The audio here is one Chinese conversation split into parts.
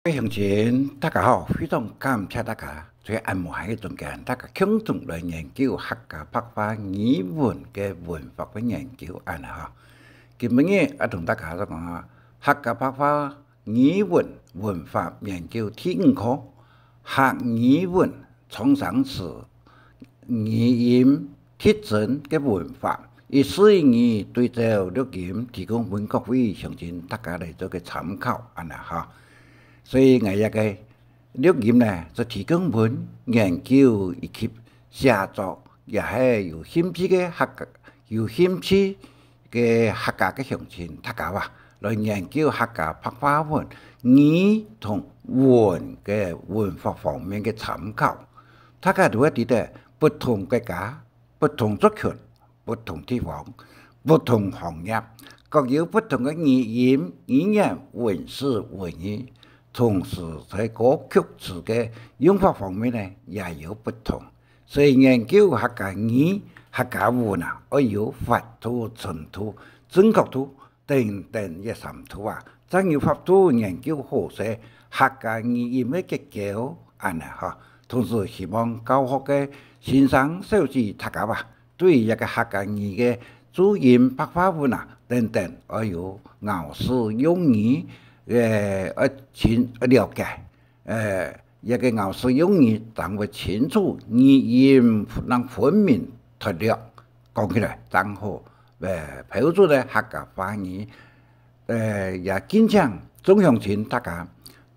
各位乡亲，大家好，非常感谢大家在安摩海中间，大家共同来研究客家白话语文嘅文法嘅研究安哈。今日同大家讲下客家白话语文文法研究第5课，客语文创生词语音特征嘅文法，以适应语对照录音，提供本各位乡亲大家嚟做个参考安哈。所以我一个录音呢，就提供本研究以及写作，也系有兴趣嘅客家嘅乡亲大家话，来研究客家白话文语同文嘅文法方面嘅参考。大家都会知道，不同国家、不同族群、不同地方、不同行业，各有不同嘅语言、语言、文史、文语。同时，在歌曲词嘅用法方面呢，也有不同。所以研究客家语、客家文啊，要有法度、程度、正确度等等嘅参图啊。真要法度研究好些客家语言嘅结构安尼哈。同时，希望教学嘅先生小子大家话，对一个客家语嘅注音、白话文啊等等，要有咬字用语。了解，一个咬字用语，掌握清楚，语音能分明脱了，讲起来正好。标准的客家话语，也经常中乡亲大家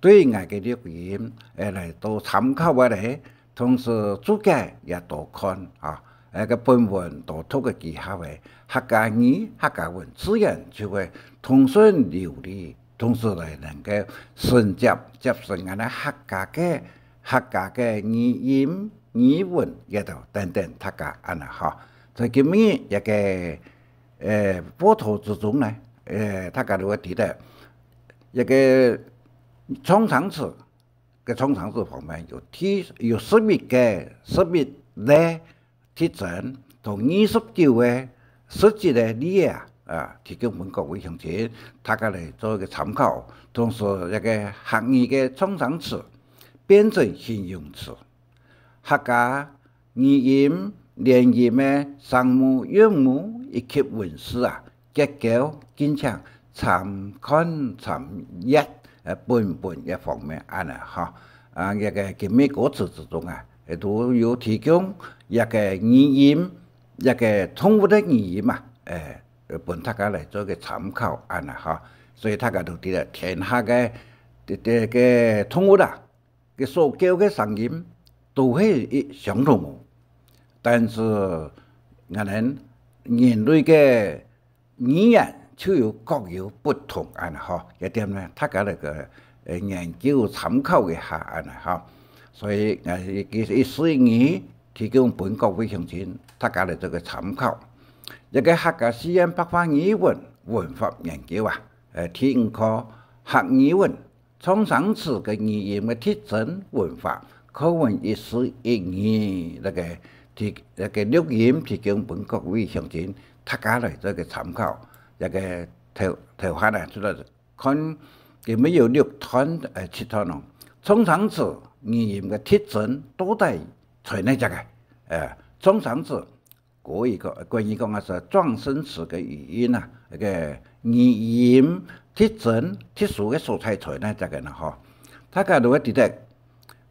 对我嘅录音，来多参考下嚟，同时注解也多看啊，个本文多读嘅技巧嘅客家语、客家文，自然就会通顺流利。同时来能够承接成我哋客家嘅语音、语文嗰度等等，大家安尼哈。在今日一个播图之中呢，大家都會睇到一個創生詞嘅創生詞方面有11個特徵同29個實際嘅理解。提供本各位乡亲大家嚟做一个参考。同时，一个客语嘅创生词变成形容词，客家语音连音嘅声母、韵母以及文字啊，结构经常参一本一方面安尼哈。一个今日歌词之中啊，都有提供一个语音，一个通俗的语音嘛，本大家嚟做个参考安尼哈，所以大家都知道天下嘅通俗啦，嘅所叫嘅声音都系相同，但是我哋人类嘅语言就有各有不同安尼哈，一点呢，大家嚟个研究参考一下安尼哈，所以嘅水语提供本各位乡亲大家嚟做个参考。一个客家实验白话语文文法研究啊，第5课客语文创生词嘅语言嘅特征文法，课文一词一语那个录音提供本各位乡亲大家嚟做个参考。一个头下呢，就係看有沒有6段7段咯。創生詞語言嘅特徵到底在哪隻嘅？創生詞。關於講是狀聲詞嘅語音啊，個語音特徵特殊嘅素材在呢只個呢嗬，大家都會知道，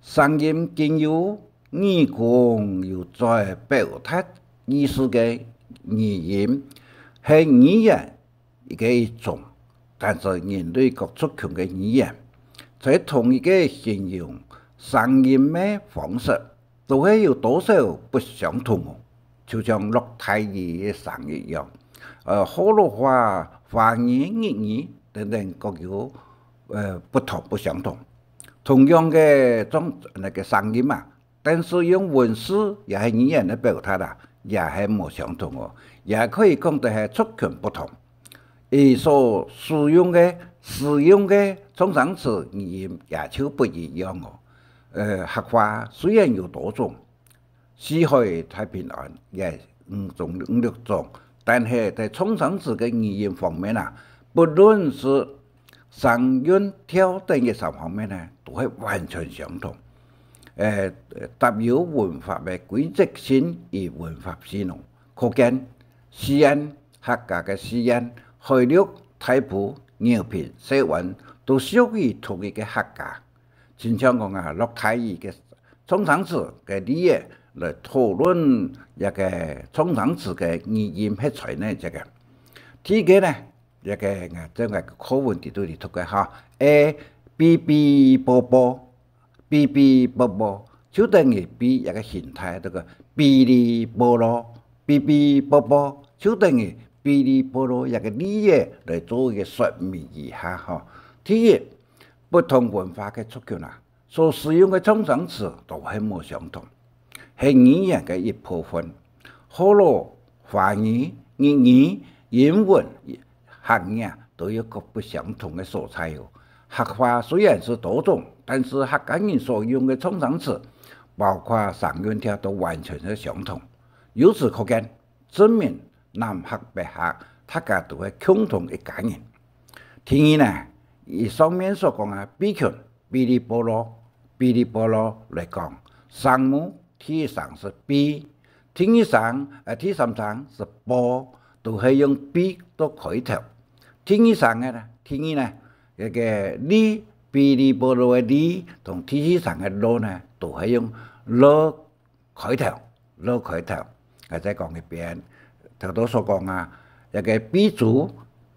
聲音經由耳孔有在表達意思嘅語音，係語言嘅一種，但是人類各族群嘅語言，在同一個形容聲音嘅方式，都係有多少不相同。就像洛太語嘅聲一樣，河洛話、華語、粵語等等各有不相同。同樣嘅那個聲音啊，但是用文字也係語言嚟表達啦，也係冇相同喎，也可以講到係族群不同。而所使用嘅創生詞語言也就不一樣喎。客話雖然有多種。四海太平洋也5種，但係在創生詞嘅語言方面啊，不論是上韵跳等嘅3方面呢，都係完全相同。搭有文化嘅規則性與文化使用，可見詩音客家嘅詩音、海陸、太埔、饒平、石灣都屬於同一個客家。親像講啊，落台語嘅創生詞嘅理嘢來討論一個創生詞嘅語音係才呢這個。第二個呢，一個即係課文地度嚟讀嘅嚇，B B 波波 ，B B 波波，就等於 B 一個形態，這個 B 哩波羅 ，B B 波波，就等於 B 哩波羅一個理嘢嚟做一個說明一下嚇。第二，不同文化嘅族群啊，所使用嘅創生詞都係冇相同，係語言嘅一部分。好多華語、粵語、英文、客語都有各不相同嘅所在哦。客話雖然是多種，但是客家人所用嘅創生詞，包括上韻跳都完全係相同。由此可見，證明南客北客大家都係共同一家人。第二呢，以上面所講嘅 B 群、嗶哩波羅嚟講，聲母第三是 B， 第三聲是波，都係用 B 做開頭。第三嘅呢，一個哩嗶哩波羅嘅哩同第三嘅羅呢，都係用羅開頭。我再講一遍，頭先所講啊，一個 B 組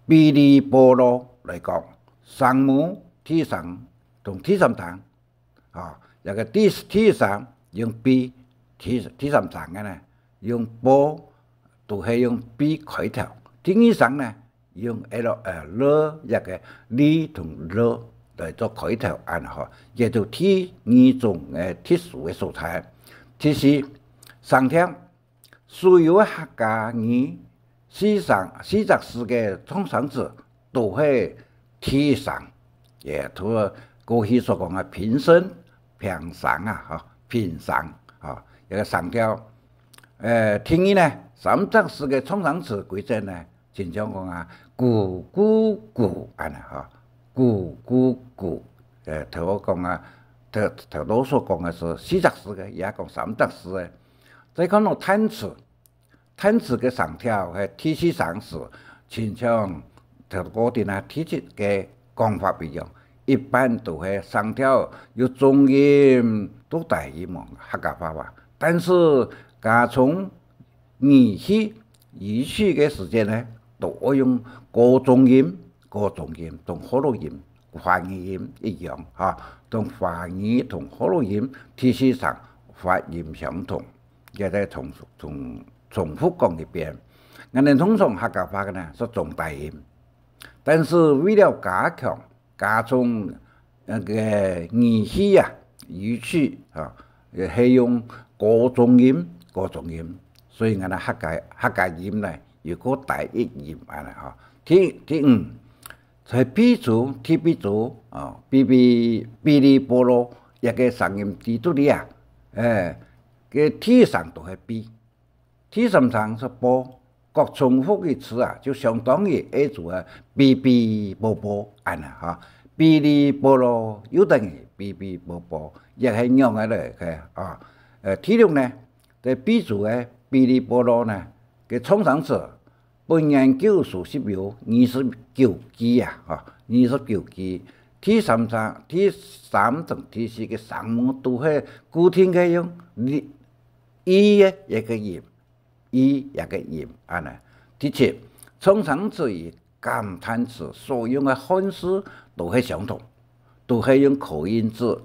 嗶哩波羅嚟講，聲母第三同第三聲，一個第三用 B， 第三聲嘅呢用波，都係用 B 開頭。第二聲呢用 L 一個哩同羅嚟做開頭，亦就第二種特殊嘅素材。第四，上聽所有客家語四則詩嘅創生詞都係第三，也同過去所講嘅平聲、平聲啊，平聲啊，一個上調。第二呢，三則詩嘅創生詞規則呢，經常講啊，咕咕咕咕咕咕。頭我講啊，頭多所講嘅是四則詩嘅，也講三則詩嘅。再講到嘆詞嘅上調係第四聲時，經常頭嗰啲啊，第七嘅講法一樣，一般都係上調有中音都大音嘛，客家話。但是加從語氣嘅時間呢，都會用過重音同可錄音、華語音一樣嚇，同華語同可錄音第四聲發音相同，亦都重複講一遍。我哋通常客家話嘅呢是重大音，但是為了加重那個語氣啊、語氣啊，係用過重音，所以我哋客家音呢，如果大一音啊，第五在 B 組 TB 組啊，嗶哩波羅一個聲音地度啲啊，嘅第三都係 B， 第三聲是波，各重複嘅詞啊，就相當於 A 組啊，嗶哩波波嗶哩波羅又等於嗶哩波波，亦係樣嘅嚟嘅第六呢，在 B 組嘅嗶哩波羅呢嘅創生詞，本研究所涉有29句啊，29句。第三同第四嘅聲母都係固定嘅用一個音第七，創生詞與感嘆詞所用嘅漢字都係相同，都係用口音字。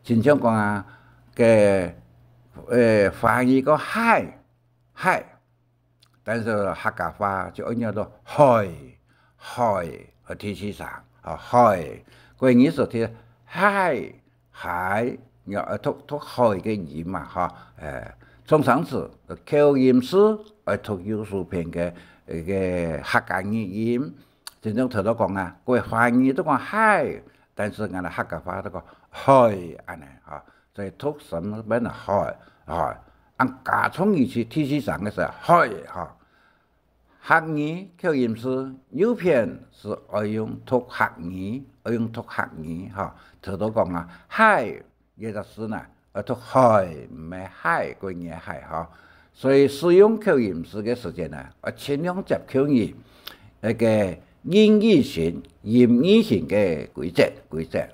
經常講啊嘅翻譯個海，但是客家話就按照到海和第四聲海，個意思係海，要讀海嘅音嘛創生詞口音字而讀有數片嘅客家語音，經常頭都講啊，個華語都講海，但是我哋客家話都講海所以讀什麼邊海，按加重語氣第四聲嘅時候海客语口音是有片是爱用读客语，爱用读客语哈。头都讲啊，海也就是呢，读海唔係海個嘢海哈。所以使用口音是嘅時間呢，盡量接近那個英語性、言語性嘅規則。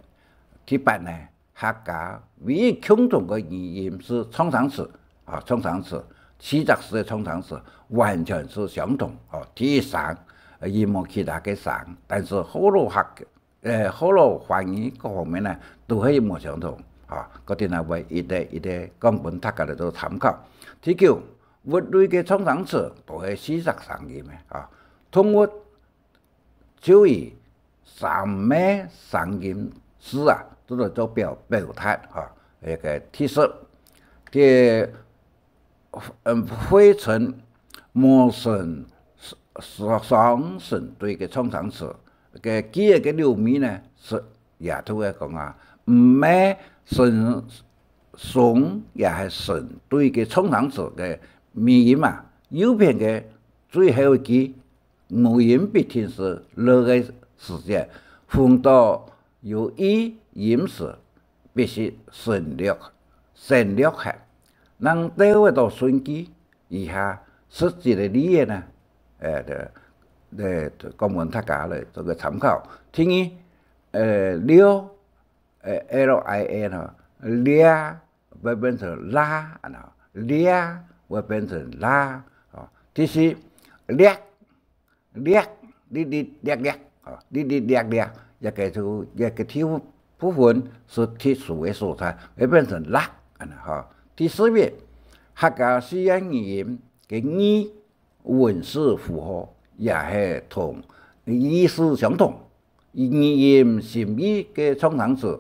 第八呢，客家唯一共同嘅語音是衝上詞啊，衝上詞。西澤市的衝上詞完全是相同，第三也冇其他嘅省，但是好多方言各方面呢都係冇相同，嗰啲呢會一啲講本大家嚟做參考。第九，活類嘅衝上詞都係西澤省嘅咩，通過就以三咩省音詞啊，都嚟做表態，一個提示嘅。惠城、茂城、雙城對嘅衝上詞，嘅幾個流米呢是也都係講啊，唔係省松也係省對嘅衝上詞嘅米音嘛，右邊嘅最後一句母音必定是落嘅時間，碰到有意音時必須省略下。能對位到順機，以下實際的理解呢？講問大家嚟做個參考。第二，了，LIA 呢，了會變成啦，了會變成啦。第四，略，一個體部分是特殊嘅素材，會變成啦，第四位，客家西洋語音嘅語文字符號也係同意思相同，語音善意嘅衝上詞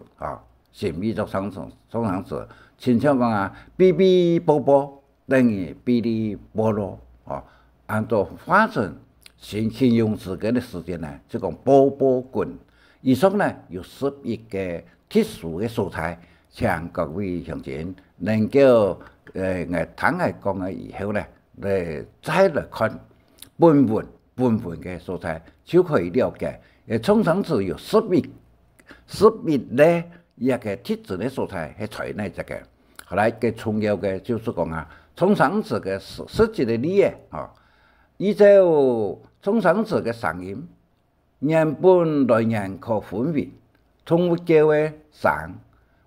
善意作衝上詞，親像講啊，嗶嗶啵啵等於嗶哩啵咯，按照發成形容詞嘅時間呢，就講波波滾。以上呢有11個特殊嘅素材。請各位鄉親能夠我聽係講嘅以後呢，再來看本文嘅素材，就可以了解。衝上詞有11類一個特質嘅素材係在內這個。後來嘅重要嘅就是講啊，衝上詞嘅實際嘅理解依照衝上詞嘅省音，原本來源可分為通活橋嘅省。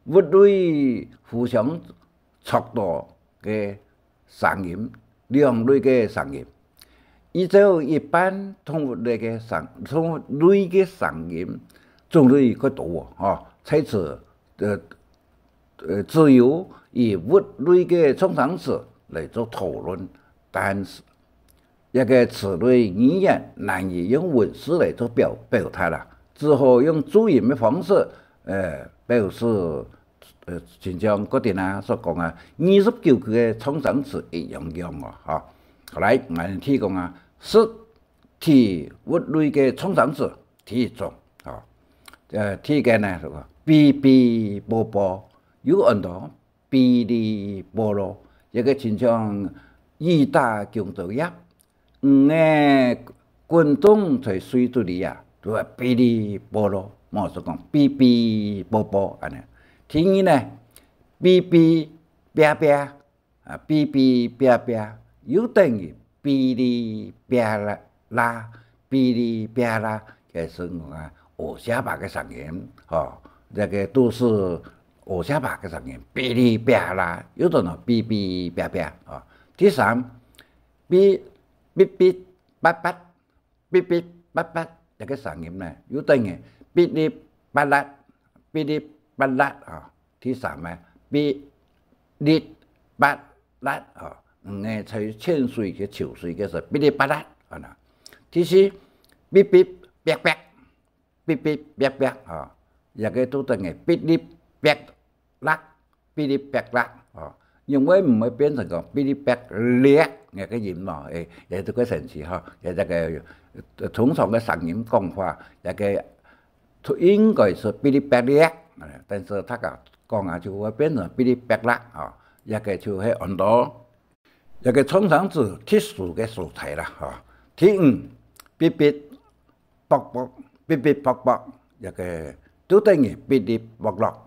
活類互相錯多嘅省音，兩類嘅省音，依照一般通活類嘅省音種類較多在此只有以活類嘅衝上詞嚟做討論，但是一個此類語言難以用文字嚟做表態啦，只好用注音嘅方式表示親像嗰啲啊所講啊，29個嘅衝上詞一樣後來我哋提供啊，10題活類嘅衝上詞題中，題嘅呢係個嗶嗶啵啵，有很多嗶哩啵咯，一個親像義大強盜業，滾動在水肚裏啊，都係嗶哩啵咯，冇所講嗶嗶啵啵安尼。第二呢，嗶嗶啪啪嗶嗶啪啪，又等於嗶哩啪啦，嗶哩啪啦，嘅是我下巴嘅聲音，這個都是我下巴嘅聲音，嗶哩啪啦，有等於嗶嗶啪啪。第三，嗶嗶叭叭，嗶嗶叭叭，一個聲音呢，有等於嗶哩叭啦，嗶哩叭啦第三呢，嗶哩叭啦在泉水嘅潮水嘅時候，嗶哩叭啦第四，嗶嗶啪啪，嗶嗶啪啪一個都等於嗶哩啪啦，嗶哩啪啦因為唔會變成個嗶哩啪咧嘅個音咯，也都個神奇也這個通常嘅聲音講法，一個應該是嗶哩啪咧，但是他講啊就會變成嗶哩啪啦一個就係很多一個衝上詞特殊嘅素材啦第五，哔哔啵啵，哔哔啵啵，一個都等於哔哩啵咯，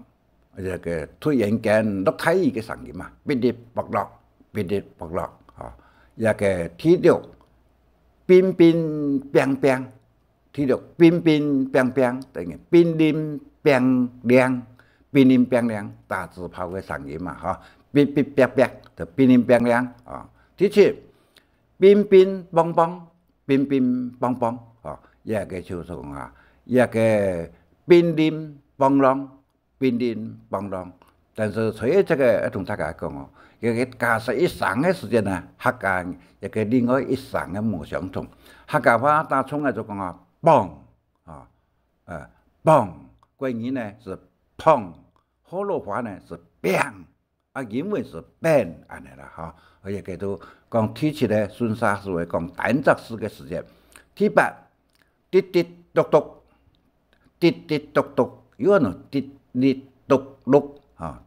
一個突然間錄太語嘅聲音嘛，哔哩啵咯，哔哩啵咯，一個第六，冰冰冰冰，第六冰冰冰冰等於冰冰冰涼，冰冰冰涼，大字炮嘅聲音嘛，哔哔哔哔就冰冰冰涼啊。第七，冰冰梆梆，冰冰梆梆，一個就是講啊，一個冰冰梆啷，冰冰梆啷。但是除咗這個，同大家講哦，一個假設一上嘅時間呢，客家一個另外一上嘅冇相同。客家話打從來就講啊，梆梆，國語呢是砰，河洛話呢是砰。英文是 bang 安尼啦，嚇，亦個都講提起咧，順沙思維講單隻式嘅時間。第八，滴滴篤篤，滴滴篤篤，有可能滴滴篤碌，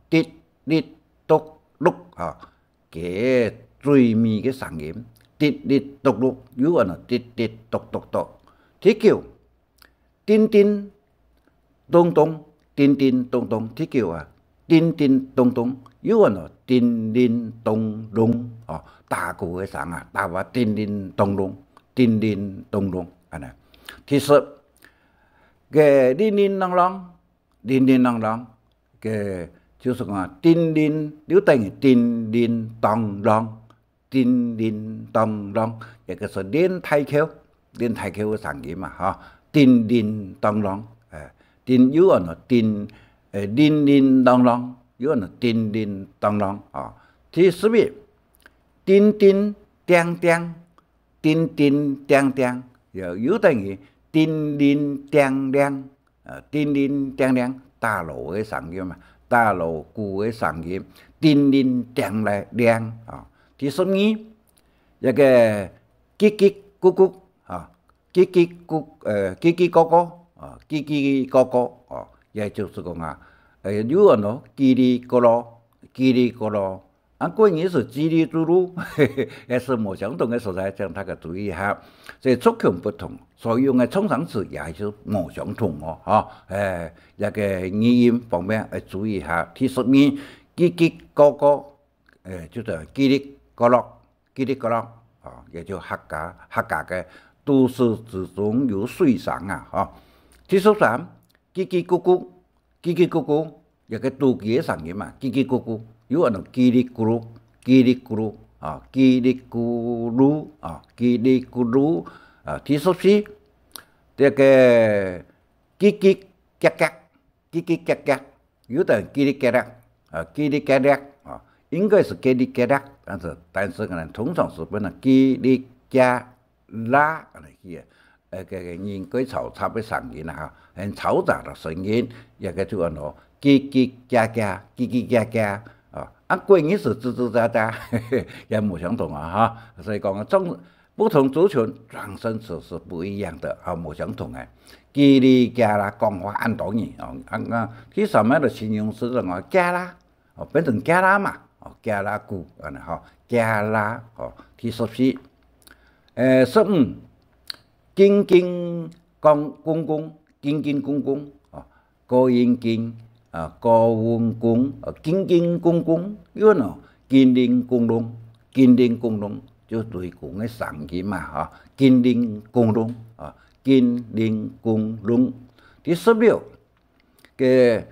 滴滴篤碌，嘅最微嘅聲音，滴滴篤碌，有可能滴滴篤篤篤。第九，叮叮咚咚，叮叮咚咚，第九啊，叮叮咚咚。有個呢，叮叮咚咚，打鼓嘅聲啊，打話叮叮咚咚，叮叮咚咚，安尼。第十，嘅叮叮啷啷，叮叮啷啷，嘅就是講叮叮，就等於叮叮當啷，叮叮當啷，一個是練太極，練太極嘅聲音嘛，叮叮當啷，叮有個呢，叮叮叮當啷。有人叮叮當啷啊！第十一，叮叮叮叮，叮叮叮叮，有等於叮叮叮亮，叮叮叮亮，大鑼嘅聲音嘛，大鑼鼓嘅聲音，叮叮叮來亮啊！第十二，一個嘰嘰咕咕啊，嘰嘰咕嘰嘰咕咕啊，嘰嘰咕咕啊，也就是講啊。有個呢，嘰哩咕嚕，嘰哩咕嚕，關鍵是嘰哩咕嚕，也是冇相同嘅所在，將大家注意一下。所以族群不同，所用嘅創生詞也是冇相同哦，一個語音方面要注意一下。第十二，嘰嘰咕咕，就係嘰哩咕嚕，嘰哩咕嚕，也就客家嘅都市之中有水聲啊，第十三，嘰嘰咕咕。嘰嘰咕咕，一個都幾嘅聲音嘛，嘰嘰咕咕，有可能嘰哩咕嚕，嘰哩咕嚕，嘰哩咕嚕，嘰哩咕嚕，第十四，這個嘰嘰夾夾，嘰嘰夾夾，有的嘰哩夾夾，嘰哩夾夾，應該是嘰哩夾夾，但是可能通常是本來嘰哩夾啦咁嚟嘅，個人鬼嘈雜嘅聲音啊，很嘈雜嘅聲音，一個就係喏，嘰嘰喳喳，嘰嘰喳喳，關鍵是吱吱喳喳，也冇相同啊，所以講不同族群狀聲詞是不一樣的，冇相同嘅。嘰哩喳啦，講話按道理佢上面的形容詞就講喳啦，變成喳啦嘛，喳啦鼓，喳啦，第十四，十五。金金公公，金金公公，高音金，高音公，金金公公，有呢，金鈴公龍，金鈴公龍就對講嘅聲音嘛，金鈴公龍，金鈴公龍。第十六，嘅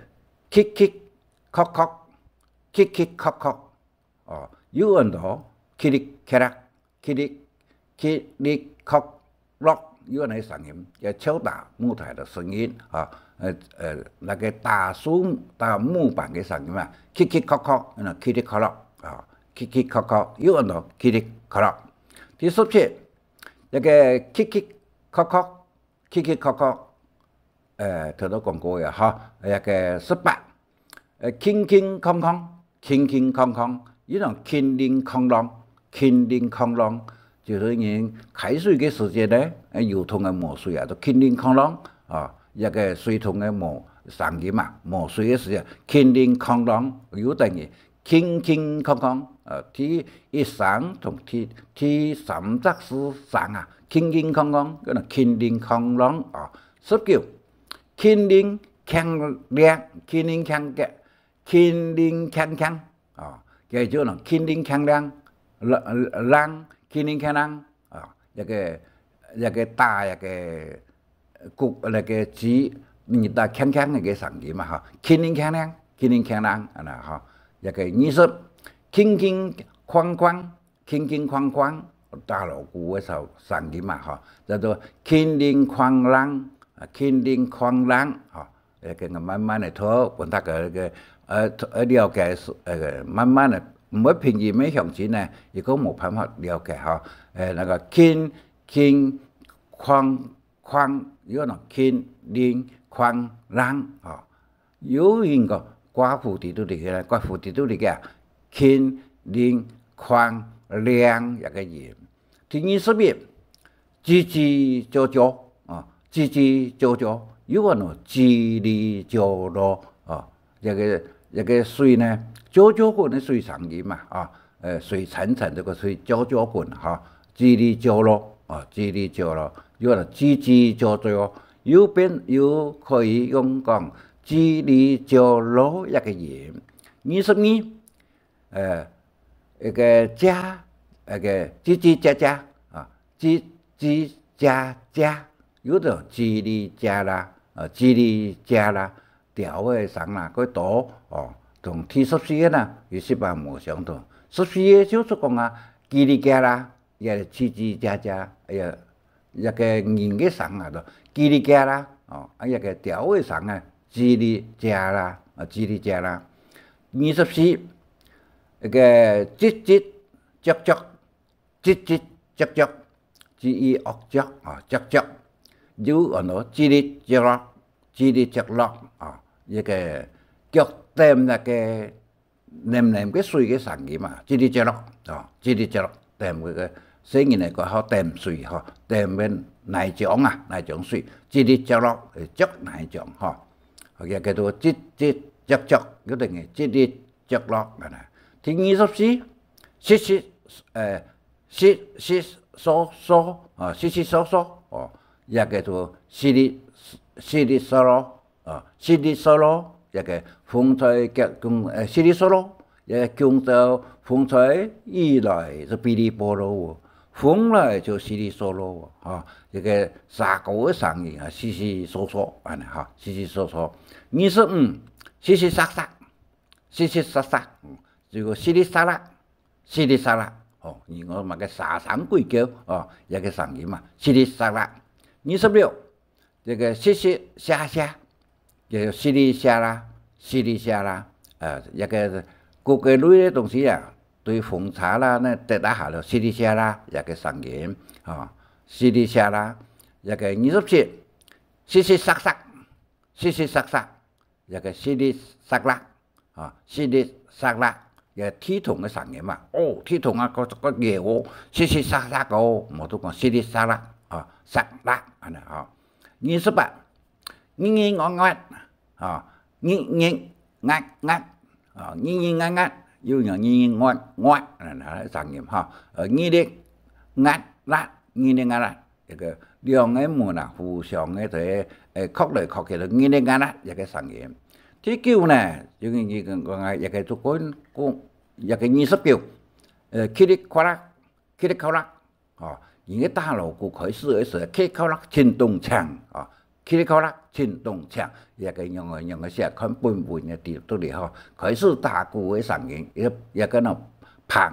咳咳咳咳，咳咳咳咳，有人多，咳哩咳啦，咳哩咳哩咳咯。有那聲音，也敲打木台的聲音那個大木板嘅聲音嘛，咳咳咳咳，咳哩咳咯，咳咳咳咳，有人咯，咳哩咳咯。第十七，一個咳咳咳咳，咳咳咳咳，頭都講過嘅一個十八，輕輕空空，輕輕空空，有人輕靈空浪，輕靈空浪。就是人開水嘅時間咧，油桶嘅磨水都輕靈空浪，一個水桶嘅磨聲音嘛，磨水嘅時間輕靈空浪，有等於輕輕空空，第一聲同第三則是聲健健康康，嗰個健健康朗啊。19健靈強亮，健靈強嘅，健靈強強啊，叫做呢健靈強亮，亮健靈強亮啊，一個大一個谷那個字，你打強強那個聲音嘛哈，健靈強亮，健靈強亮啊那哈，一個20健健框框，健健框框，大鑼鼓嗰首聲音嘛哈，叫做健靈框亮。健靈狂朗啊，個慢慢嚟拖，揾他個了解慢慢嚟，唔會平易咩向前呢，亦都冇辦法了解嚇。那個健狂，有個健靈狂朗啊，有一個寡婦地都嚟嘅，寡婦地都嚟嘅，健靈狂亮一個字。第21，吱吱喳喳啊。吱吱喳喳，有個呢吱哩喳咯啊，一個水呢，喳喳棍的水聲音嘛啊，水潺潺這個水喳喳棍哈，吱哩喳咯啊，吱哩喳咯，有個呢吱吱喳喳，有邊有可以用講吱哩喳咯一個字。22，一個加，一個吱吱喳喳啊，吱吱喳喳。有個吱哩喳啦，吱哩喳啦，調嘅聲啦，佢多哦，同第14個呢有些吧冇相同。14個就是講啊，嘰哩喳啦，也吱吱喳喳，一個人嘅聲啊，都嘰哩喳啦，哦，一個調嘅聲啊，吱哩喳啦，吱哩喳啦。24，一個吱吱喳喳，吱吱喳喳，吱伊惡喳啊，喳喳。有很多吱哩喳咯，吱哩喳咯啊，一個腳掂那個黏嘅水嘅聲音嘛，吱哩喳咯啊，吱哩喳咯，掂嗰個聲音嚟講好掂水嗬，掂嘅奶漿啊，奶漿水，吱哩喳咯，捽奶漿嗬，佢叫做吱吱喳喳，嗰啲嘅吱哩喳咯啊。第24，嗦嗦啊，嗦嗦哦。也叫做淅沥嗦咯啊，淅沥嗦咯，一個風吹腳共淅沥嗦咯，一個共就風吹雨來就噼里啪啦喎，風來就淅沥嗦咯喎，啊，一個沙鼓嘅聲音啊，淅淅嗦嗦啊，嚇，淅淅嗦嗦。25，淅淅沙沙，淅淅沙沙，這個淅沥沙啦，淅瀝沙啦，哦，而我咪個沙聲鬼叫哦，一個聲音嘛，淅瀝沙啦。26，這個淅淅下下，叫淅瀝下啦，淅瀝下啦，一個各個類嘅東西啊，對風沙啦，呢跌打下咯，淅瀝下啦，一個聲音啊，淅瀝下啦，一個27，淅淅沙沙，淅淅沙沙，一個淅瀝沙啦，啊，淅瀝沙啦，一個鐵桶嘅聲音嘛，哦，鐵桶啊，個嘢喎，淅淅沙沙個，我都講淅瀝沙啦。啊，沙啦，啊，啊，28，咿咿我我，啊，咿咿壓壓，啊，咿咿壓壓，有人咿咿我我，啊，聲音哈，咿哩壓啦，咿哩壓啦，一個兩個門啊，互相嘅就曲來曲去，就咿哩壓啦一個聲音。第9呢，就係講一個做講一個29，噼里啪啦，噼里啪啦，啊。因為大鑼鼓開始嘅時候，噼里啪啦震動牆啊，噼里啪啦震動牆，一個用個寫看本嘅地都嚟嗬，開始打鼓嘅聲音，一個呢滂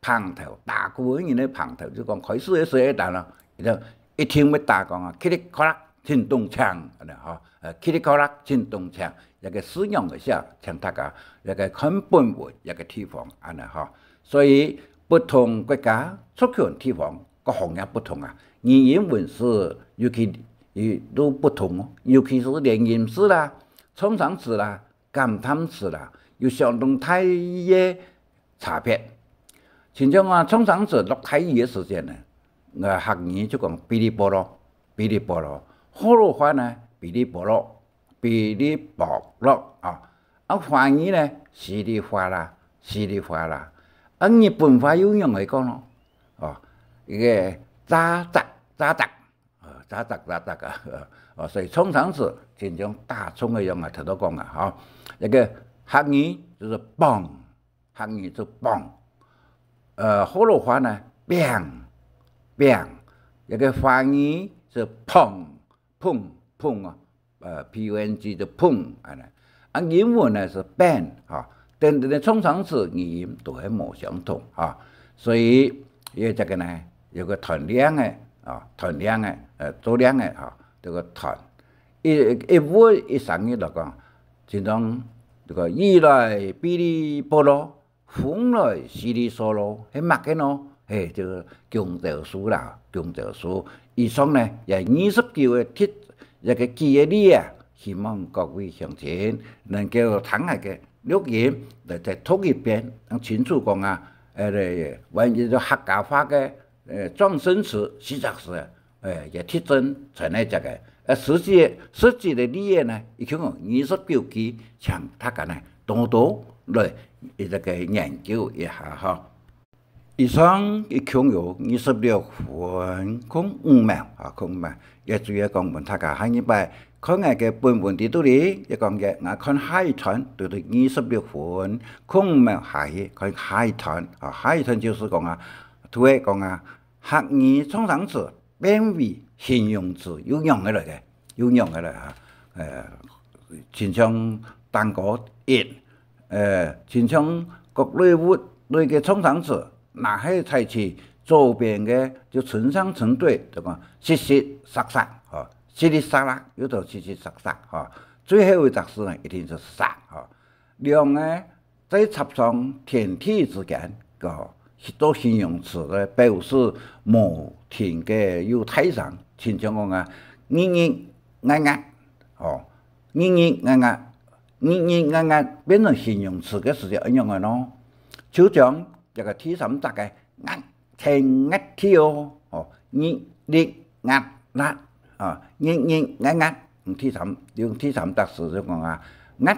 頭打鼓嘅人咧滂頭，就講開始嘅時候，但係一聽要打講啊，噼里啪啦震動牆，嗬，噼里啪啦震動牆，一個使用嘅時候，請大家一個看本一個地方，嗬，所以。不同國家出去地方個行業不同啊，語言文字尤其都不同哦，尤其是連音詞啦、創傷詞啦、感嘆詞啦，有相當大嘅差別。像像啊，創傷詞落台語嘅時間呢，我學語就講嗶哩啵咯，嗶哩啵咯，河洛話呢嗶哩啵咯，嗶哩啵咯啊，華語呢稀里嘩啦，稀里嘩啦。日本話有用嚟講咯，哦，一個渣杂渣杂，渣杂渣杂啊，所以通常是这种大众的用啊，头都讲啊，哈，一个客语就是帮，客语就帮，河洛话呢，biang biang，一个华语是碰碰碰啊，pong 就碰啊，英文呢是 ban 啊，等等的通常词语音都系冇相同啊，所以也这个呢有个团量的啊，团量的做量的啊，这个团一物一上语来讲，就当这个雨来哔哩波罗，风来稀里嗦啰，系乜嘅咯？嘿，这个强调书啦，强调书以上呢也29个贴一个记忆力啊。希望各位乡亲能够听下嘅录音，嚟再读一遍，能清楚讲啊，关于客家话嘅撞声词、实则是也特征存在这个，实际的理念呢，已经29期，请大家呢多来这个研究一下哈。以上一共有26分空5秒啊，空5秒，也主要讲问大家下一拜。看我嘅本文地度里，一講嘅我看下一段到到26分，空沒下一看下一段啊，下一段就是講啊，圖係講啊，客語通常詞變為形容詞有用嘅嚟嘅，有用嘅嚟嚇，親像蛋糕熱，親像各類物類嘅通常詞，那係採取左邊嘅就成雙成對，就講實實實實嚇。稀里沙啦，有道稀稀沙沙哈，最後一個字呢，一定是沙哈。兩個在插上天體之間個做形容詞咧，表示無停嘅有太上，親像講啊，日啱啱，哦，日啱啱變成形容詞嘅時候一樣嘅咯。就像一個第三集嘅啱天啱天哦，哦，日啱啱。啊，啱，用第三特詞就講啊，啱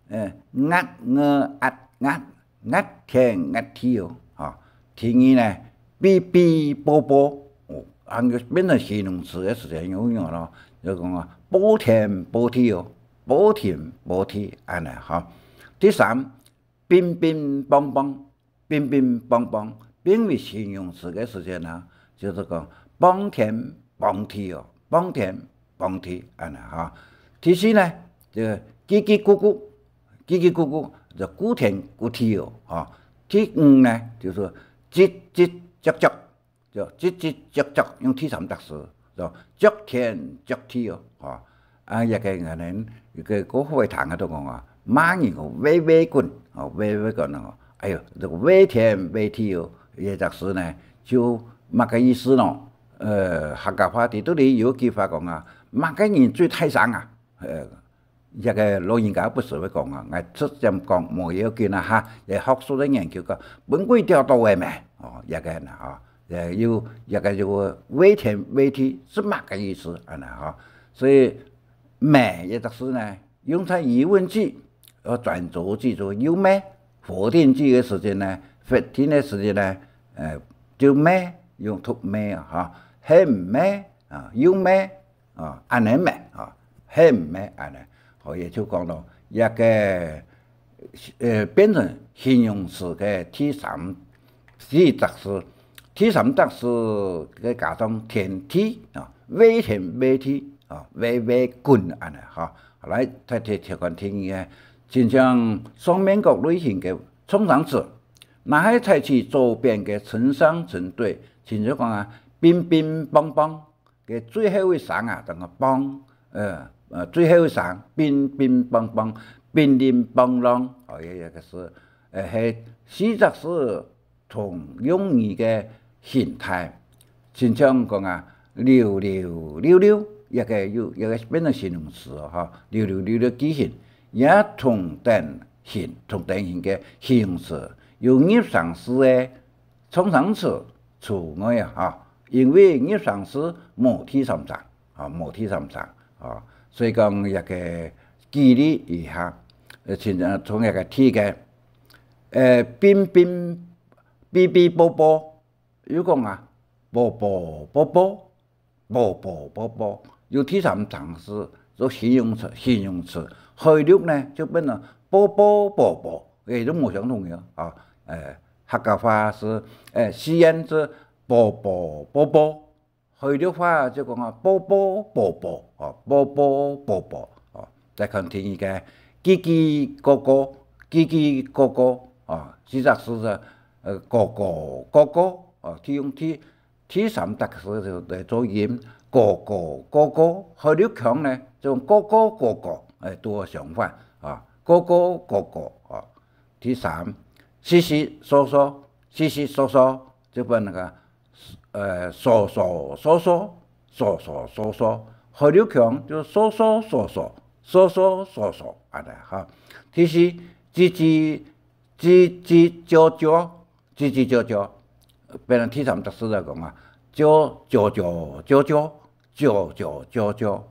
天啱天哦，啊，天語呢，嗶啵，哦，變成形容詞嘅時候用咯，就講啊，煲天煲地哦，煲天煲地安尼嚇。第三，乒乓乓，變為形容詞嘅時候呢，就是講幫天幫地哦。幫天幫地安尼嚇，第四呢就嘰嘰咕咕就顧天顧地哦嚇。第五呢就是唧唧唧就唧唧用第三特詞就觸天觸地哦嚇。啊，一個人一個嗰會談嘅都講啊，馬兒個尾棍哦，尾棍哦，哎呦，這個尾天尾地哦，呢特詞呢就乜個意思咯？客家話地度里有句話講啊，乜個人最睇生啊？一個老人家不是會講啊，我出咁講冇要緊啊嚇，也學術嘅研究個本歸調到位咩？哦，一個人啊，有一個就尾天尾地是乜個意思啊？嚇，所以咩也就是呢，用在疑問句和轉軸句就有咩，否定句嘅時間呢，否定嘅時間呢，就咩用讀咩啊嚇。係唔咩啊？有咩啊？安尼咩啊？係唔咩安尼？可以就講到一個變成形容詞嘅第三特詞，第三特詞嘅加上天體啊，尾天尾體啊，尾棍安尼嚇。來睇條款聽嘅，就像雙面角類型嘅通常詞，那係採取左邊嘅成雙成對，就講啊。乒乓嘅最後一聲啊，等個幫，最後一聲乒乓啷，哦，一個是，係實則是同用語嘅形態，就像講啊，溜，一個變成形容詞哦，嚇，溜幾形，也同等形嘅形容詞，有業上詞嘅通常詞除外啊，嚇。因為業上是冇第三層啊，所以講一個記憶一下，從一個題嘅嗶啵，有講啊，啵啵啵啵，啵啵啵啵，用第三常式做形容词，汇率呢就变成啵啵啵啵，也都没相同的啊。客家话是西安是啵啵啵啵，汇率话就讲啊啵啵啵啵，啵啵啵啵，再看第二个叽叽咕咕，叽叽咕咕，四则是咕咕咕咕，用第三特式就来做音，咕咕咕咕，汇率强呢就咕咕咕咕，多想法咕咕咕咕，第三稀稀嗦嗦，稀稀嗦嗦，就把那个嗦嗦嗦嗦，嗦嗦嗦嗦，汇率强就嗦嗦嗦嗦，嗦嗦嗦嗦，哈。第四叽叽叽叽叫叫，叽叽叫叫，变成第三特式来讲啊。叫叫叫叫叫叫叫叫叫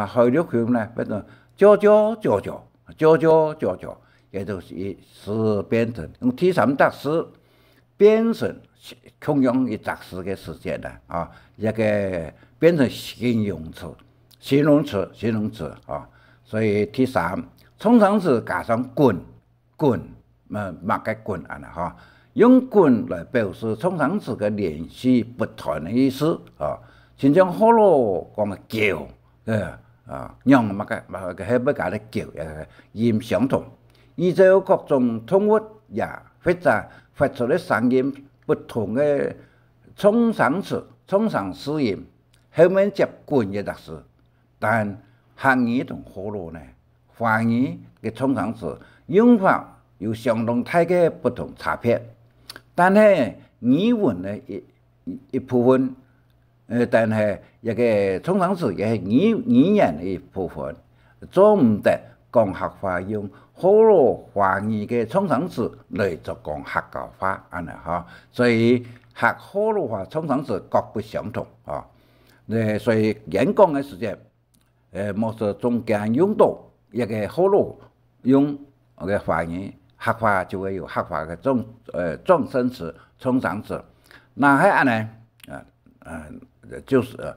汇率强呢变成叫叫叫叫叫叫叫叫，也就是变成用第三特式变成同样一特式的时间呢一个变成形容词所以第三通常是加上滚，马个滚用滚来表示通常词的连续不断的意思亲像葫芦讲的叫让嘛个迄要加咧叫音相同，依照各种动物也或者发出的声音不同的通常词、通常词音，后面接滚的特式，但客语同葫芦呢，华语的通常词用法有相当大的不同差别。但係語文嘅一部分，但係一個通常詞也係語言嘅一部分，做唔得講客話用葫蘆華語嘅通常詞嚟做講客家話所以客葫蘆話通常詞各不相同所以演講嘅時間，冇說中間用到一個葫蘆用嘅華語。客話就會有客話嘅狀聲詞、通常詞。那係安呢？就是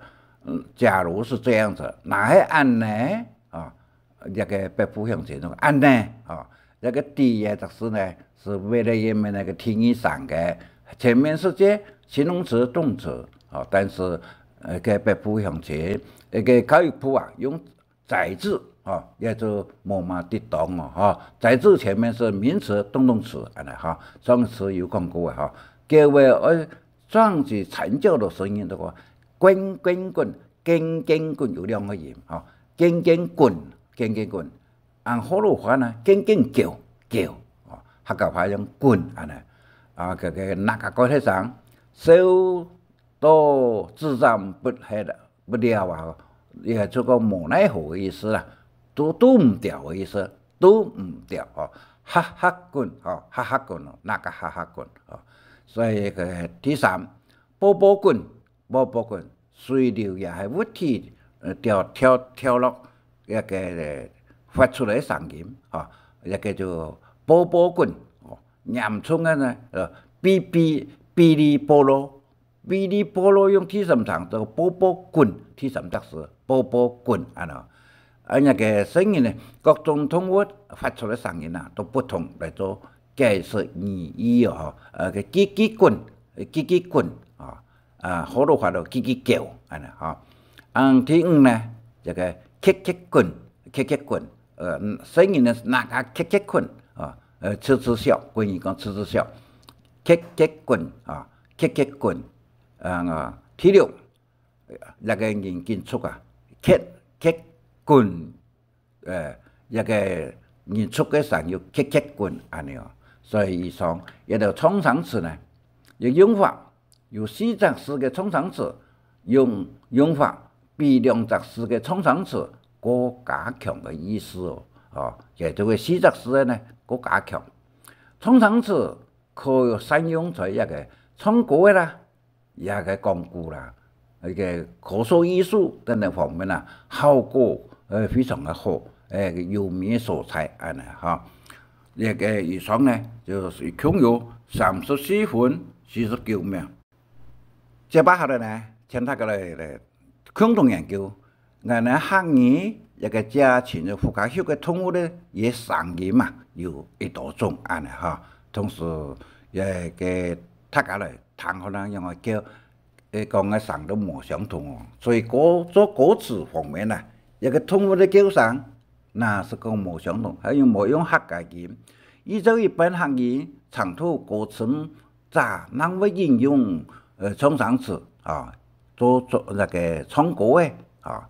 假如是這樣子，那係安呢？一個不符合這種安呢？一個第二特式呢，是為了因為那個定義上嘅前面是這形容詞、動詞但是個不符合這一個教育部用在字。也就冇嘛跌當在字前面是名詞、動動詞上次有講過各位裝置成就的聲音的話，滾滾滾、驚驚滾有兩個音驚驚滾，按葫蘆話呢，驚驚叫客家話用滾個那個講起上，收到智障不了也就個無奈何嘅意思啦。都唔掉嘅意思，都唔掉哈哈滾那個哈哈滾所以個第三，波波滾，水流也係物體跳落一個發出來嘅聲音一個就波波滾嚴重嘅呢嗶哩波羅用第三常就波波滾，第三特式波波滾那個聲音呢，各種動物發出的聲音都不同來做解釋意義個嘰嘰滾葫蘆話就嘰嘰叫第五呢，這個咳咳滾聲音呢那個咳咳滾吱笑，關於講吱笑，咳咳滾第六那個人建築咳滾一個演出嘅時候要咳咳滾所以以上一個通常詞呢，用法有四則式嘅通常詞，用法比兩則式嘅通常詞更加強嘅意思也就係四則式嘅呢更加強。通常詞可以善用在一個唱歌啦，一個廣告啦，一個口述藝術等等方面效果非常的好，有名所在呢個以上呢就是共有34分49秒。接巴下来呢，请大家来共同研究，俺们学语一个家禽的附加学的动物的也上语嘛，有1多种安尼哈。同时也给大家来谈可能用个叫讲个上都无相同哦，所以做歌词方面呢，一个动物的叫声，那是讲无相同，还有无用客家语。依照一般客语长途歌词咋能会应用冲上词啊，做那个唱歌的啊。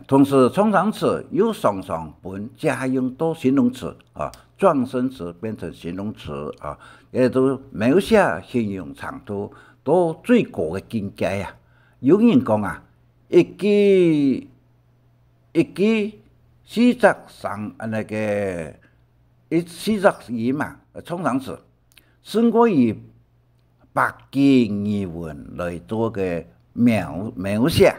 同时冲上词又常常本加用到形容词啊，转身词变成形容词啊，也都描写形容长途到最高的境界啊。有人讲啊，一句40上那个40语嘛，冲上词胜过于100句语文来做个描写。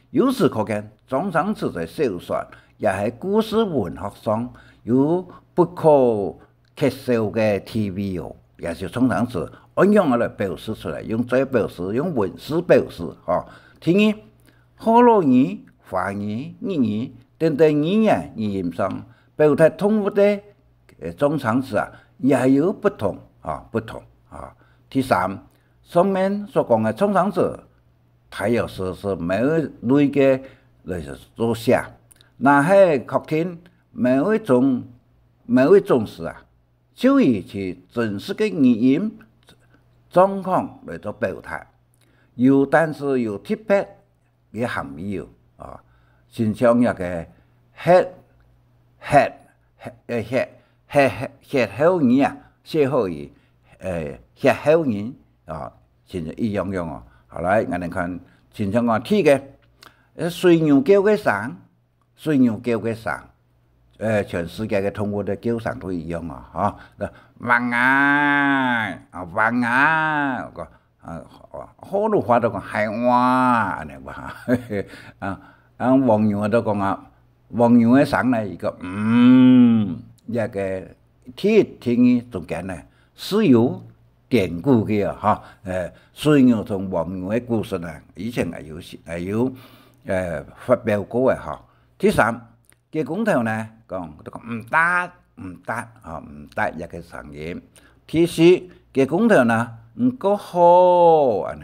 由此可见，冲上词在小说也喺故事文学上有不可缺少的地位哦。也是冲上词按样来表示出来，用嘴表示，用文字表示哦。第二，河洛语、华语、日语等等语言上表达动物的冲上词啊，也有不同。第三，上面所讲的冲上词，它有时是每类嘅来做写，那係確定每一種事啊，就以其真實嘅語言狀況嚟做表達，但是有特別嘅含義啊，先像一個歇後語啊，歇後語啊，先一樣哦。後來我哋看，先像我睇嘅水牛叫嘅聲，全世界嘅動物嘅叫聲都一樣啊！汪啊，個好多話都講係哇，安尼話黃牛都講啊，黃牛嘅聲呢，一個一個聽中間呢是有典故嘅哈，水牛同黃牛嘅故事呢，以前係有發表過嘅哈。第三，嘅公頭呢講唔得一個聲音。第四，嘅公頭呢唔夠好，安尼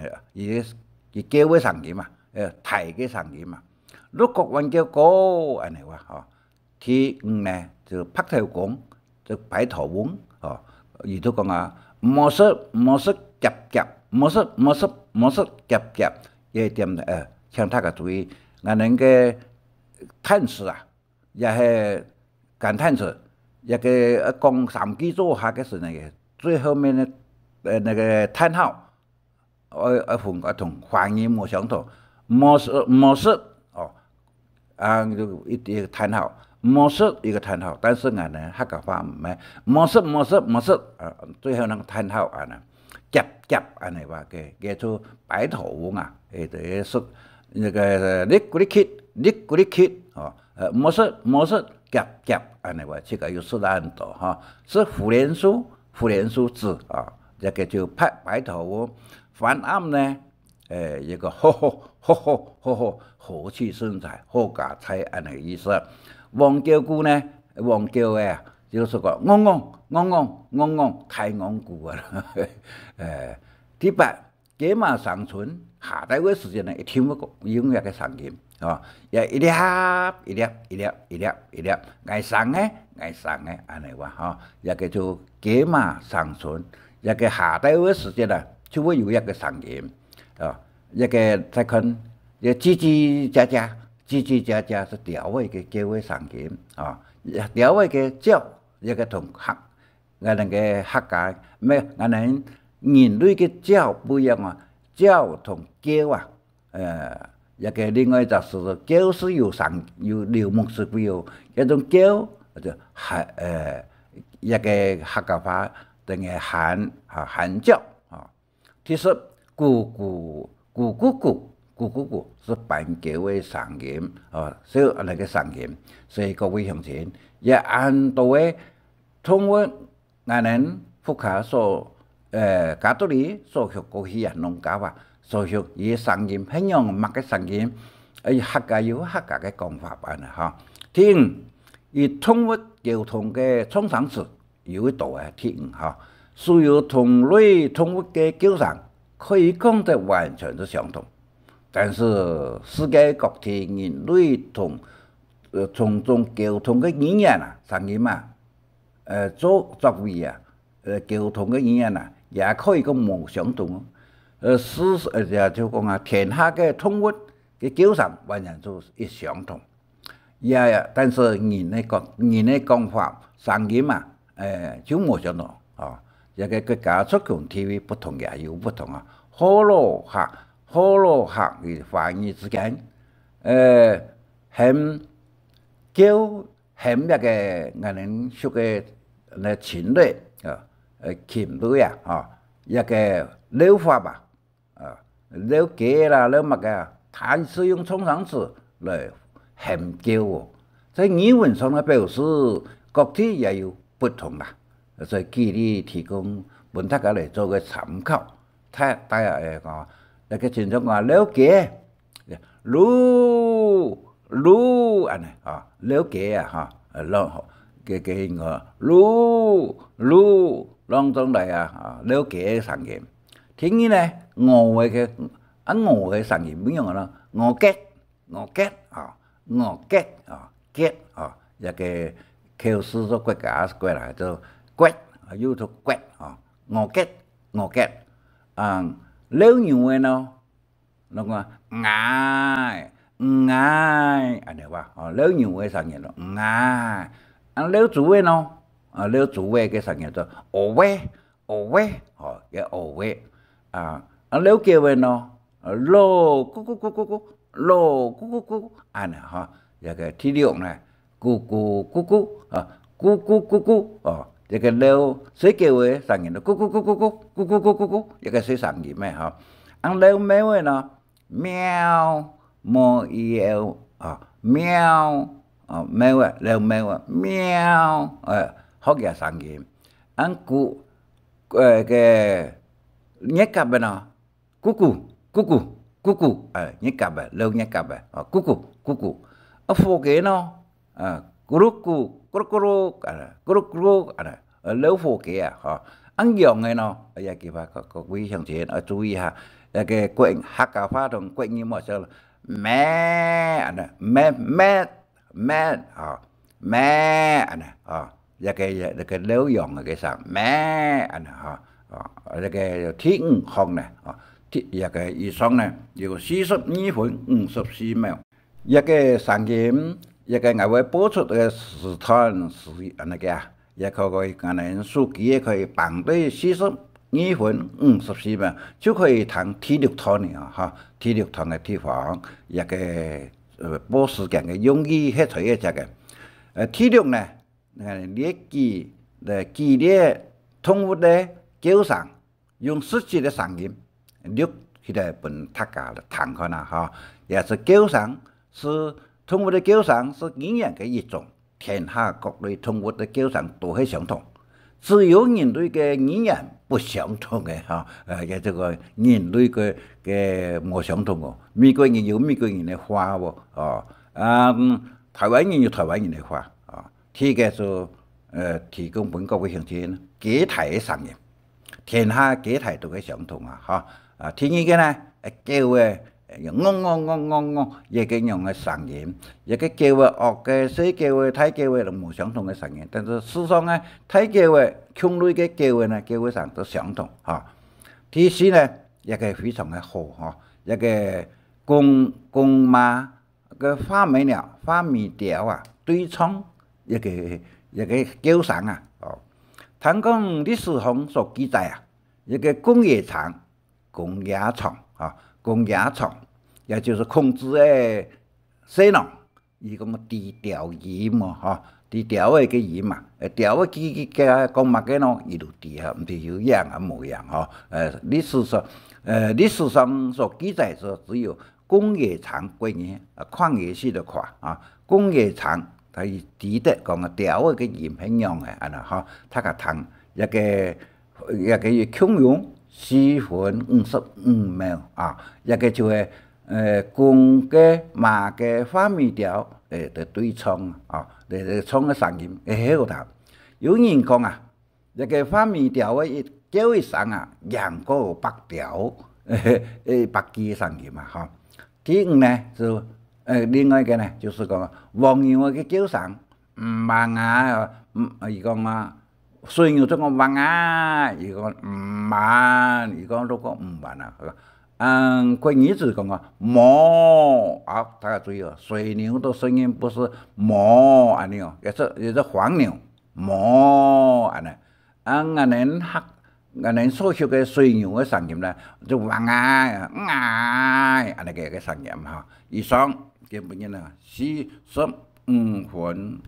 佢叫嘅聲音嘛，大嘅聲音嘛。如果揾叫高，安尼話哈。第五呢就拍頭講，就擺頭翁，亦都講啊。模式夾，一點請大家注意，我哋嘅嘆詞啊，也係感嘆詞，一個講3句做下嘅時呢嘅，最後面呢那個嘆號，同華語冇相同，模式就一個嘆號。模式一個嘆號，但是我哋客家話唔係模式，最後那個嘆號啊，夾安尼話嘅，叫做擺頭翁啊，說那個你嗰啲 kid 模式夾安尼話，這個有是難度哈，是胡連書字啊，一個就擺頭翁，反啱呢，一個和氣生財，好家財安尼意思。黃叫鼓呢？黃叫嘅就是講嗡太昂鼓啊！第八，街馬上村下大嘅時間呢，一聽嗰個音樂嘅聲音，也一粒，嗌聲嘅，安尼話一個叫街馬上村，一個下大嘅時間呢，就會有一個聲音，一個再看，嘰嘰喳喳。是調位嘅叫嘅聲音調位嘅叫一個同我哋嘅客家咩？我哋人類嘅叫不一樣叫同叫啊，一個另外就是叫是有流木是不有，一種叫就係一個客家話定係喊叫其實咕是板叫嘅聲音，所以那個聲音，所以各位鄉親，也按到嘅通過我哋福卡所加多利所学过去啊，农家啊，所学伊声音很样乜嘅声音，客家有客家嘅講法安尼嚇。第五，伊通物交通嘅創生詞有一度啊，第五嚇，所有同類通物嘅構成可以講得完全是相同，但是世界各地人類從種交通嘅語言啊，聲音啊，作為啊，交通嘅語言啊。也可以講無相同也就講啊，天下嘅通物嘅構成完全就一相同。但是人嘅講法、聲音啊，就無相同啊。一個國家出強 TV 不同也有不同啊。河洛客嘅華語之間，一個我哋說嘅情侶啊。琴類啊，一個療法吧，療計啦，療乜嘅，它是用創生詞來含叫喎。在語文上嘅表示，各地也有不同啦。所以舉例提供本大家嚟做個參考。大家講一個情況講療計，嚕安尼啊，療計啊嚇，嘅嚕。當中嚟啊，了解聲音。第二呢，我嘅聲音點樣啊？我 get 一個考試咗國家過來就 get， 要做 get 啊，我 get。了牛嘅呢，那個嗌，安尼話，了牛嘅聲音咯，嗌。了豬嘅呢？了主位嘅聲音就喂，嘅喂啊！了叫嘅呢，咯咕咕，安尼嚇，一個第六呢，咕咕啊，咕哦，一個了水叫嘅聲音就咕咕，一個水聲音咩嚇？了喵嘅呢，喵啊，喵啊，喵啊，了喵啊，喵學嘅聲音，咕嘅熱夾嘅呢，咕咕，熱夾嘅，老熱夾嘅，咕咕，火嘅呢，咕嚕，老火嘅啊，羊嘅呢，也叫法各位鄉親注意下，一個客家話同國語冇相，咩啊，一個老羊嘅聲，咩安尼嚇，一個第五項呢，一個以上呢有42分54秒，一個聲音，一個我會播出嘅時段是安尼嘅，一個我哋數據可以綁對42分54秒，就可以彈第六段嘅嚇，第六段嘅地方一個播時間嘅用意係隨一隻嘅，第六呢。列舉激烈動物的叫聲，用實際的聲音錄起來本大家來聽看啦哈。也是叫聲是動物的叫聲是語言的一種，天下各類動物的叫聲都係相同，只有人類嘅語言不相同嘅哈。嘅這個人類嘅冇相同喎，美國人有美國人的話喎，台灣人有台灣人的話。第一個就提供本各位鄉親幾台嘅聲音，天下幾台都係相同啊！嚇第二個呢，叫嘅嗡，一個樣嘅聲音，一個叫嘅惡嘅、細叫嘅、大叫嘅都冇相同嘅聲音，但是事實上呢，大叫嘅、強類嘅叫嘅呢，叫嘅聲都相同嚇。第四呢，一個非常嘅好嚇，一個公馬嘅花美調啊，對唱。一個叫聲啊，聽講歷史上所記載啊，一個工業廠，也就是控制嘅聲浪，伊咁低調語嘛，低調嘅語嘛，調嘅講乜嘅呢？伊就低下，唔係有樣啊冇樣嚇。歷史上所記載就只有工業廠歸呢，礦業式的礦啊，工業廠。佢記得講調嘅語係樣嘅，安尼嚇，他個聽一個一個共用4分55秒啊，一個就係公嘅馬嘅畫面條嚟對沖啊，嚟沖嘅聲音會好聽。有人講啊，一個畫面條嘅叫一聲啊，贏過8條8G 嘅聲音嘛嚇。第五呢就另外一個呢，就是講黃牛嘅叫聲唔慢啊，伊講啊。水牛就講慢啊，伊講唔慢，伊講都講唔慢啊。關鍵字講啊，哞啊，大家注意哦，水牛的聲音不是哞安尼哦，也是黃牛哞安尼。俺所學嘅水牛嘅聲音呢，就慢啊，安尼個聲音嚇。以上基本上呢45分。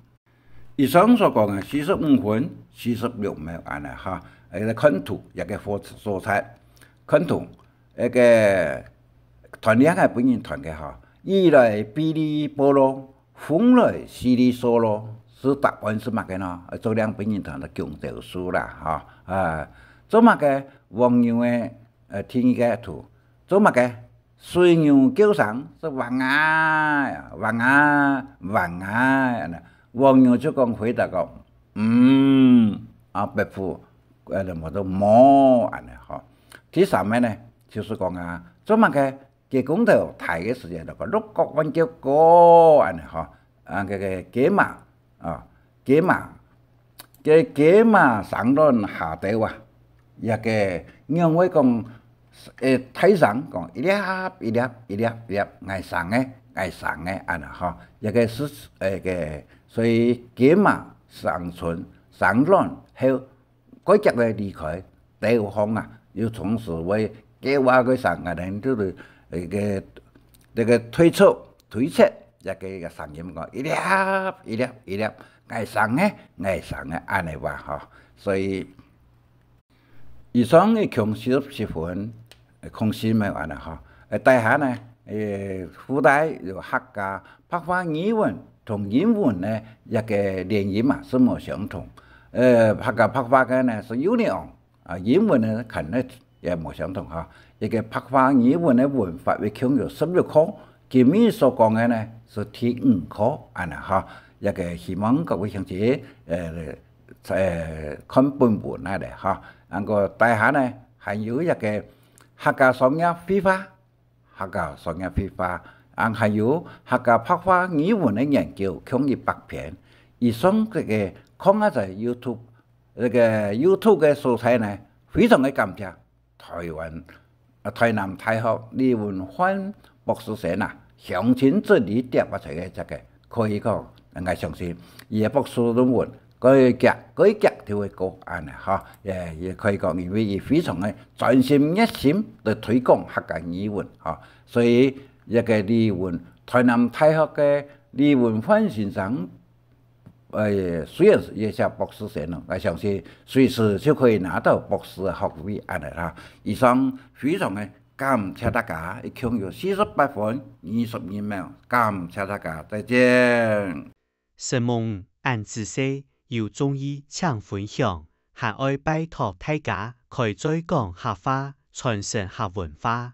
以上所講嘅45分46秒安尼嚇，個看圖一個素材，看圖一個團體係本人團嘅嚇，伊來嗶哩波羅，風來稀里嗦羅，是答案是乜嘅呢？做兩本人團嘅強調書啦嚇，做乜嘅黃牛嘅天嘅圖，做乜嘅水牛叫聲是黃啊黃啊黃啊安尼。黃牛就講回答講，白虎，冇到冇安尼嗬。第三個呢，就是講啊，做乜嘅嘅公頭睇嘅時間就講六角彎叫歌安尼嗬，個幾馬啊幾馬上輪下地哇，一個因為講睇上講一粒愛上嘅安尼嗬，一個是個。所以幾馬上船上輪後，嗰隻嚟離開地方啊，要從事為幾話嘅上嘅人都係個推測一個聲音講一粒愛上嘅安尼話嗬，所以以上嘅強47分空隙咪安尼嗬，大下呢附帶有客家白話語文。同英文呢一個連音嘛是冇相同，客家白話嘅呢是有兩，英文呢可能也冇相同嚇。一個白話語文嘅文法會強調16課，前面所講嘅呢是第5課安尼嚇。一個希望各位同學看本文嚟嚇。個大下呢還有一個客家雙語绘畫，還有客家白話語文嘅研究，強於8篇。以上這個看下在 YouTube 嘅素材呢，非常嘅感謝台南大學李文煥博士生啊，詳情這裡點出嘅這個可以講，我相信伊嘅博士論文嗰一格就會過安尼嚇，也可以講因為伊非常嘅專心熱心嚟推廣客家語文嚇，所以。一個台南大學嘅李文煥先生，雖然也是博士生咯，我相信隨時就可以拿到博士嘅學位安尼啦。以上非常嘅感謝大家，一共有48分22秒，感謝大家，再見。神夢按自西有中醫請分享，還愛拜託大家開再講客話，傳承客文化。